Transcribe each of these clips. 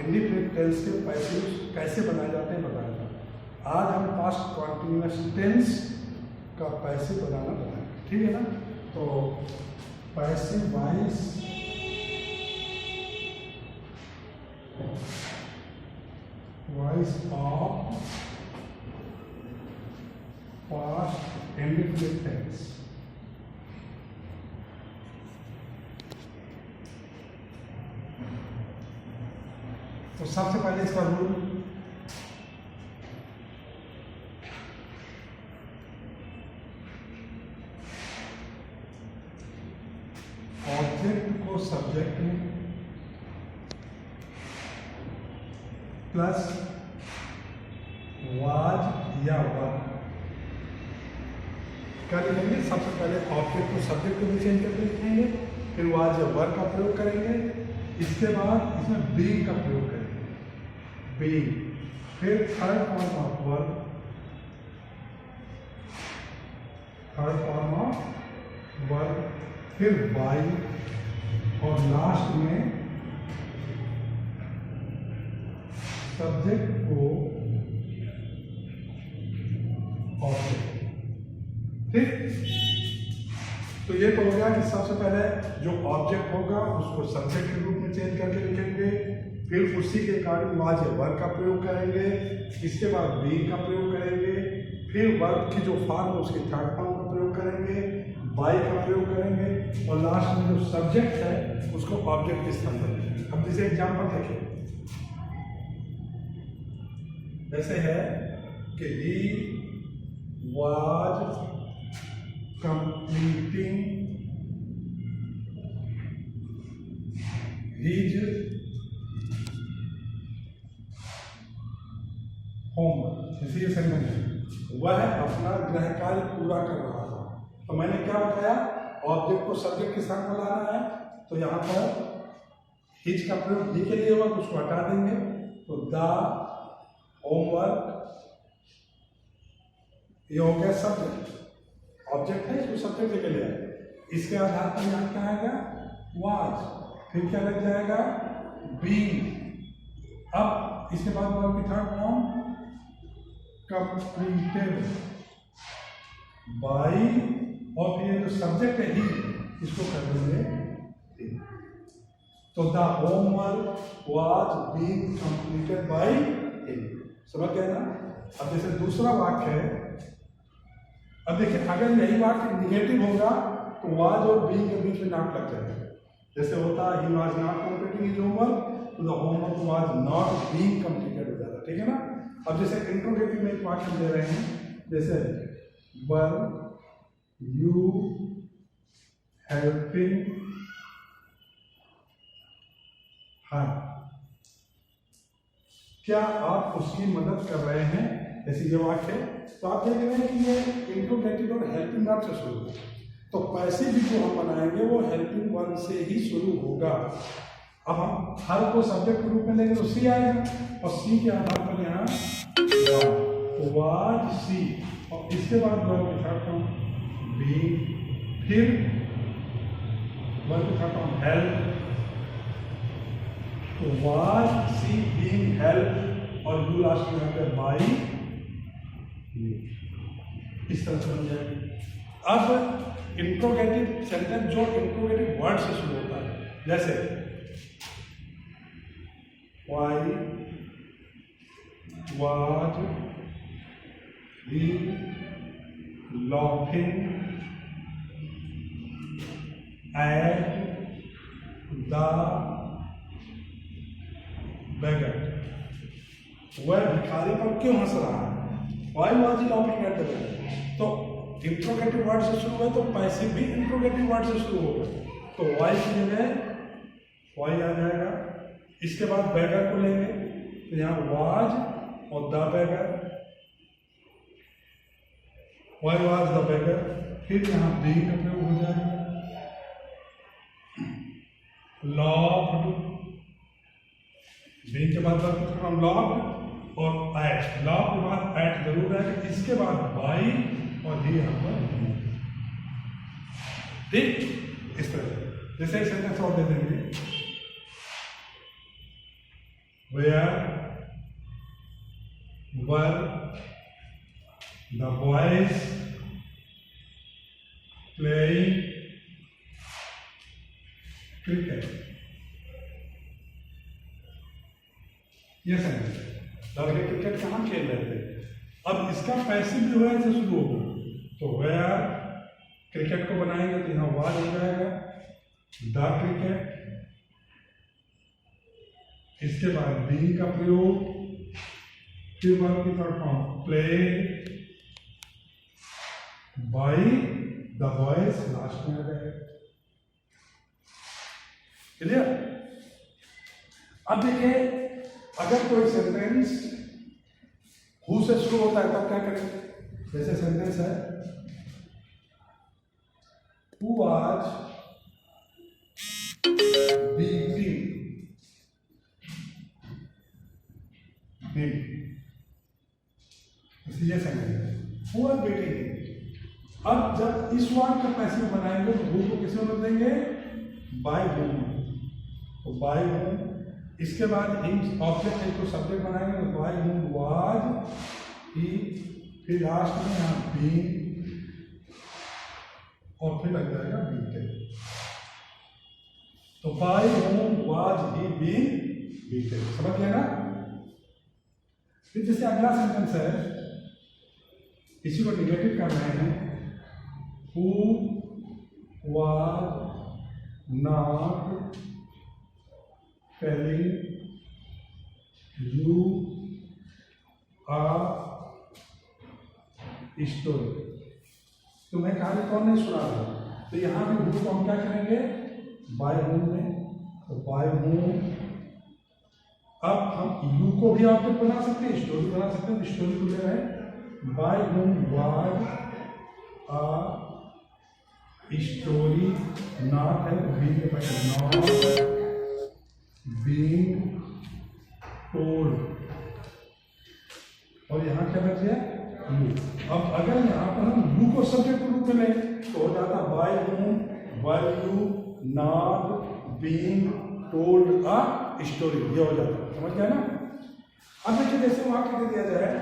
Indefinite tense के passive कैसे बनाए जाते हैं बताया था। आज हम पास्ट कॉन्टिन्यूअस टेंस का पैसिव बनाना बताएंगे, ठीक है ना। तो passive voice of past indefinite tense. तो सबसे पहले इसका रूल, ऑब्जेक्ट को सब्जेक्ट में प्लस वाज या वर क्या लिखेंगे। सबसे पहले ऑब्जेक्ट को सब्जेक्ट में चेंज करके लिखेंगे, फिर वाज या वर का प्रयोग करेंगे, इसके बाद इसमें बीइंग का प्रयोग करेंगे, बीइंग, फिर third form of verb, third form of verb, फिर बाई, और लास्ट में सब्जेक्ट को ऑब्जेक्ट। ठीक, तो ये तो हो गया कि सबसे पहले जो ऑब्जेक्ट होगा उसको सब्जेक्ट के रूप में चेंज करके लिखेंगे, फिर उसी के कारण वाज या वर्ब का प्रयोग करेंगे, इसके बाद बीइंग का प्रयोग करेंगे, फिर वर्ब की जो फॉर्म है उसके थर्ड फॉर्म का प्रयोग करेंगे, बाई का प्रयोग करेंगे, और लास्ट में जो सब्जेक्ट है उसको ऑब्जेक्ट के स्थान पर लिखेंगे। अब जैसे एग्जांपल देखिए, जैसे है कि he was completing his homework, इसी सेंटेंस में वह अपना गृह कार्य पूरा कर रहा था। तो मैंने क्या बताया, ऑब्जेक्ट को सब्जेक्ट के साथ में लाना है, तो यहाँ पर हिज का प्रयोग ही के लिए होगा, उसको हटा देंगे, तो द होमवर्क, ये हो गया सब्जेक्ट, ऑब्जेक्ट है इसको सब्जेक्ट के लिए, इसके आधार पर यहाँ क्या आएगा वाज, फिर क्या लग जाएगा बीइंग। अब इसके बाद वर्ब की थर्ड फॉर्म कंप्लीटेड बाई, और फिर जो सब्जेक्ट है ही, इसको कर देंगे। तो the homework was being completed by him, समझ गए ना। अब जैसे दूसरा वाक्य है, अब देखिए अगर यही वाक्य निगेटिव होगा तो वाज और बीइंग के बीच में नॉट लग जाएगा। जैसे होता है he was not completing his homework, तो the homework was not being completed हो जाता है, ठीक है ना। अब जैसे इंट्रोगेटिव में एक वाक्य दे रहे हैं, जैसे वर यू हेल्पिंग हर, क्या आप उसकी मदद कर रहे हैं, ऐसी जो वाक्य है। तो आप देख रहे हैं कि ये इंट्रोगेटिव और हेल्पिंग वर्ब से शुरू होगा, तो पैसिव भी जो हम बनाएंगे वो हेल्पिंग वर्ब से ही शुरू होगा। अब हम हर को सब्जेक्ट के रूप में लेंगे तो सी आएगा, और सी के आधार पर यहाँ वाज सी, और इसके बाद वर्ब के थर्ड फॉर्म बीइंग, फिर वर्ब के थर्ड फॉर्म हेल्प, तो वाज सी बीइंग हेल्प, और यू लास्ट में यहाँ पे बाई, इस तरह से बन जाएगी। अब इंट्रोगेटिव सेंटेंस जो इंट्रोगेटिव वर्ड से शुरू होता है, जैसे why was he laughing at the beggar, वह भिखारी पर क्यों हंस रहा है, why was he laughing at the beggar। तो इंट्रोगेटिव वर्ड से शुरू है तो पैसिव भी इंट्रोगेटिव वर्ड से शुरू होगा, तो वाई की जगह वाई आ जाएगा। इसके बाद बैगर को लेंगे, तो यहाँ वाज और the bagger, why was the bagger, फिर यहाँ बीइंग का प्रयोग हो जाएगा, लॉफ्ड, बीइंग के बाद हम लॉफ्ड, और एट, लॉफ्ड के बाद एट जरूर है, इसके बाद बाई, और ही यहाँ पर ठीक। इस तरह जैसे एक सेंटेंस और दे देंगे, where were the boys playing cricket? ये सेंटेंस लड़के क्रिकेट कहाँ खेल रहे थे। अब इसका पैसिव भी हुआ से शुरू होगा तो वेयर क्रिकेट को बनाएंगे तो यहाँ वाज हो जाएगा द क्रिकेट, इसके बाद बीइंग का प्रयोग, फिर वर्ब की third form play by the boys last में आ जाएगा। क्लियर। अब देखिए अगर कोई सेंटेंस हु से शुरू होता है तब क्या करेंगे। जैसे सेंटेंस है हु वाज बीटिंग हिम, ये सेंटेंस है हु वाज बीटिंग हिम। अब जब इस वर्ड का पैसिव बनाएंगे तो हु को किसमें बदलेंगे, बाय होम, तो बाय होम। इसके बाद हिम ऑब्जेक्ट है तो सब्जेक्ट बनाएंगे तो बाय होम वाज ही, फिर लास्ट में यहाँ बीइंग और फिर लग जाएगा बीटेड। तो by whom was he being beated, समझ गया ना। फिर जैसे अगला सेंटेंस है इसी को निगेटिव कर रहे हैं who was not telling you a story, तुम्हें कहानी कौन नहीं सुना रहा। तो यहाँ भी हु को हम क्या करेंगे बाय होम में, तो बाय होम। अब हम यू को भी ऑब्जेक्ट बना सकते हैं, स्टोरी बना सकते हैं, स्टोरी को ले रहे हैं by whom was a story, not है बीइंग के पास नॉट बीइंग टोल्ड, और यहाँ क्या बच गया यू। अब अगर यहाँ पर हम यू को सब्जेक्ट के रूप में लें तो हो जाता by whom was you not being told a story, ये हो जाता है, समझ गया ना। अब देखिए जैसे वाक्य दे दिया जाए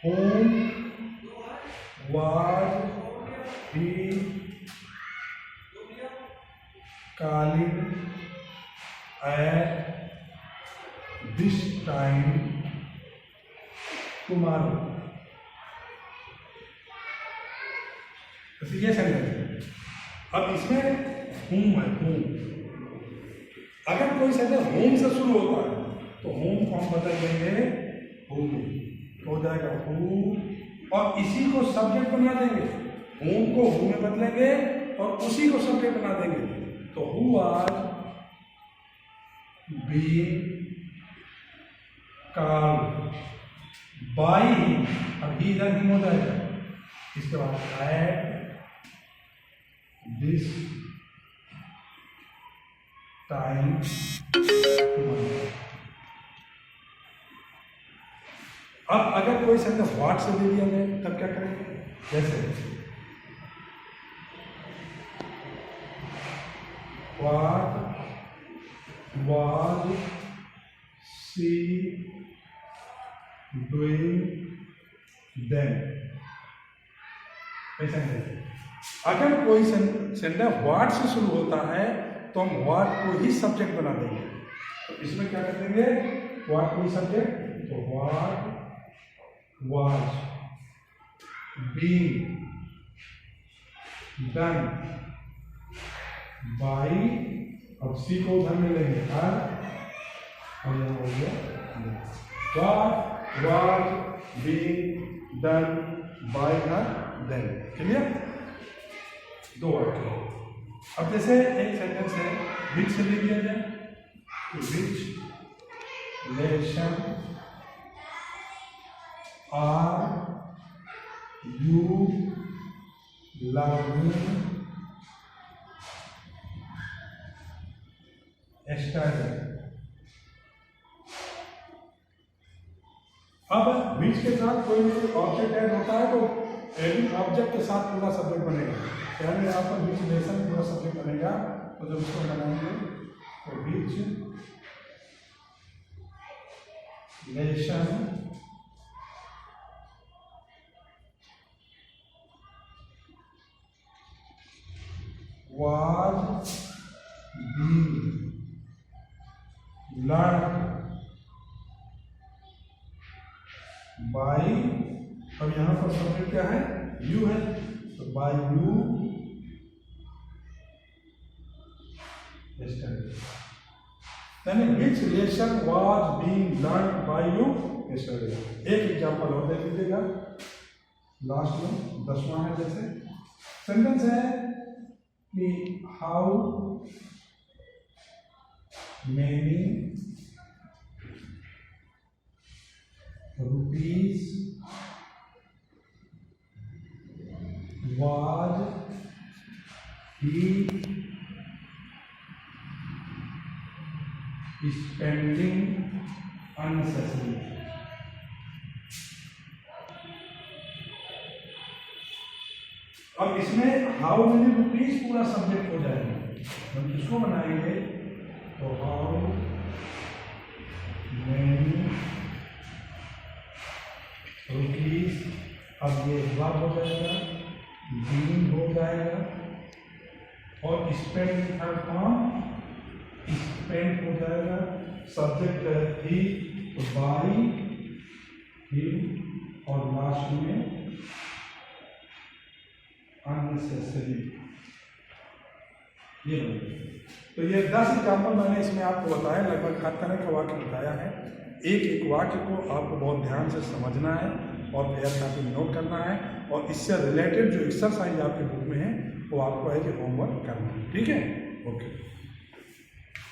home was he calling at this time tomorrow, ये सेंटेंस। अब इसमें होम है, होम। अगर कोई सेंटेंस होम से शुरू होता है तो होम को हम बदल देंगे हु में, हो जाएगा हु, और इसी को सब्जेक्ट बना देंगे, होम को हु में बदलेंगे और उसी को सब्जेक्ट बना देंगे। तो who was being called by him, अब ही इधर हिम हो जाएगा, इसके बाद एट दिस टाइम। अब अगर कोई सेंटेंस व्हाट से दे दिया जाए तब क्या करेंगे। जैसे what was she doing then, ऐसा है। अगर कोई सेंटेंस व्हाट से शुरू होता है तो हम व्हाट को ही सब्जेक्ट बना देंगे। तो इसमें क्या कर देंगे व्हाट को ही सब्जेक्ट, तो what was being done bye, अब सी को उधर में लेंगे हर, और यहाँ हो गया what was being done by her then. Clear, दो वाक्य। अब जैसे एक सेंटेंस है विच से ले लिया जाए, which lesson are you learning study. अब विच के साथ कोई ऑब्जेक्ट ऐड होता है तो एडिंग ऑब्जेक्ट के साथ पूरा सब्जेक्ट बनेगा। यानी यहाँ पर विच लेसन पूरा सब्जेक्ट बनेगा, तो जब इसको बनाएंगे तो लेशन was being learned by, अब यहां पर सब्जेक्ट क्या है? यू है, तो बाय यू yesterday. यानी which relation was being learned by you yesterday. एक एग्जाम्पल और देख लीजिएगा लास्ट में, 10वां है। जैसे सेंटेंस है कि how many rupees was he spending unnecessarily. अब इसमें हाउ मेनी रुपीज पूरा सब्जेक्ट हो जाएगा। हम किसको बनाएंगे? तो हाउ मेनी रुपीज, अब ये वर्ब हो जाएगा, बीइंग हो जाएगा, और स्पेंड थर्ड फॉर्म स्पेंड हो जाएगा। सब्जेक्ट है ही, तो बाई ही, और लास्ट में अननेसेसरी। ये तो ये 10 एग्जाम्पल मैंने इसमें आपको बताया, लगभग हर तरह का वाक्य बताया है। एक एक वाक्य को आपको बहुत ध्यान से समझना है और फेयर कॉपी में नोट करना है, और इससे रिलेटेड जो एक्सरसाइज आपके बुक में है वो आपको है कि होमवर्क करना है। ठीक है, ओके।